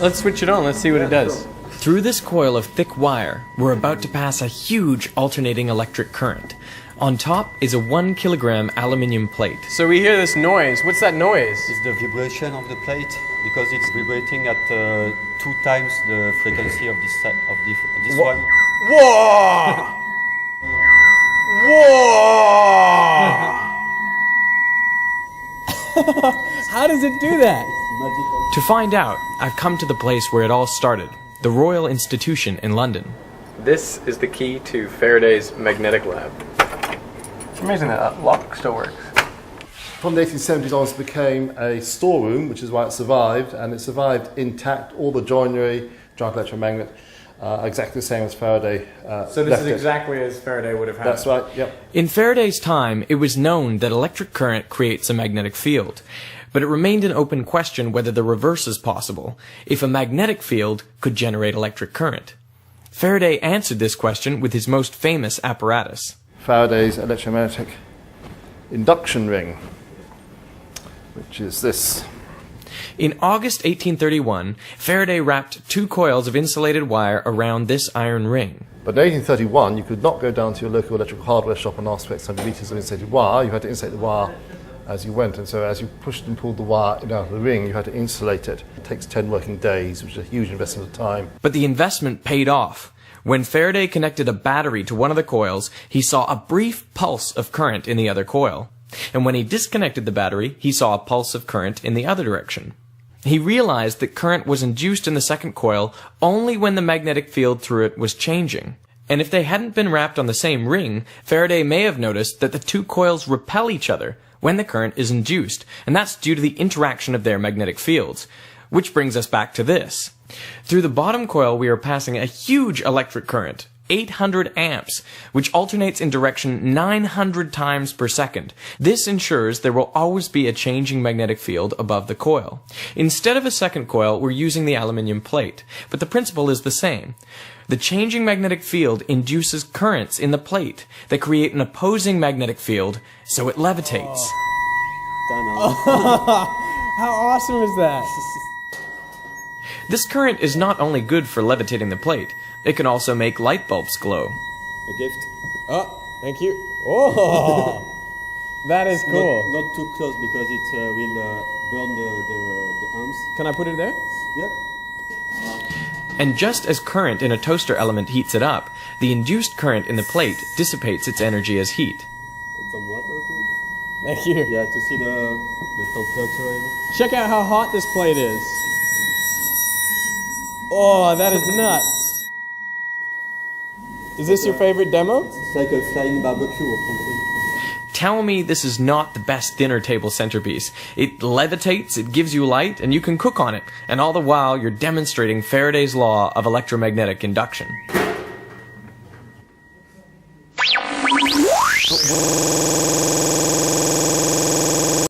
Let's switch it on. Let's see what it does. Through this coil of thick wire, we're about to pass a huge alternating electric current. On top is a 1 kilogram aluminium plate. So we hear this noise. What's that noise? It's the vibration of the plate because it's vibrating at 2 times the frequency of this one. Whoa! Whoa! How does it do that? To find out, I've come to the place where it all started, the Royal Institution in London. This is the key to Faraday's magnetic lab. It's amazing that lock still works. From the 1870s onwards it became a storeroom, which is why it survived, and it survived intact, all the joinery, giant electromagnet, exactly the same as Faraday So this is exactly as Faraday would have had. That's right, yep. In Faraday's time, it was known that electric current creates a magnetic field, but it remained an open question whether the reverse is possible, if a magnetic field could generate electric current. Faraday answered this question with his most famous apparatus. Faraday's electromagnetic induction ring, which is this. In August 1831, Faraday wrapped 2 coils of insulated wire around this iron ring. But in 1831, you could not go down to your local electrical hardware shop and ask for 600 meters of insulated wire. You had to insulate the wire as you went, and so as you pushed and pulled the wire out of the ring, you had to insulate it. It takes 10 working days, which is a huge investment of time. But the investment paid off. When Faraday connected a battery to one of the coils, he saw a brief pulse of current in the other coil. And when he disconnected the battery, he saw a pulse of current in the other direction. He realized that current was induced in the second coil only when the magnetic field through it was changing. And if they hadn't been wrapped on the same ring, Faraday may have noticed that the 2 coils repel each other when the current is induced, and that's due to the interaction of their magnetic fields. Which brings us back to this. Through the bottom coil we are passing a huge electric current, 800 amps, which alternates in direction 900 times per second. This ensures there will always be a changing magnetic field above the coil. Instead of a second coil, we're using the aluminium plate, but the principle is the same. The changing magnetic field induces currents in the plate that create an opposing magnetic field, so it levitates. How awesome is that? This current is not only good for levitating the plate, it can also make light bulbs glow. A gift. Oh, thank you. Oh, that is cool. Not too close because it will burn the arms. Can I put it there? Yep. And just as current in a toaster element heats it up, the induced current in the plate dissipates its energy as heat. Put some water too. Thank you. Yeah, to see the temperature. Check out how hot this plate is. Oh, that is nuts. Is this your favorite demo? It's like a flying barbecue or something. Tell me this is not the best dinner table centerpiece. It levitates, it gives you light, and you can cook on it. And all the while, you're demonstrating Faraday's law of electromagnetic induction.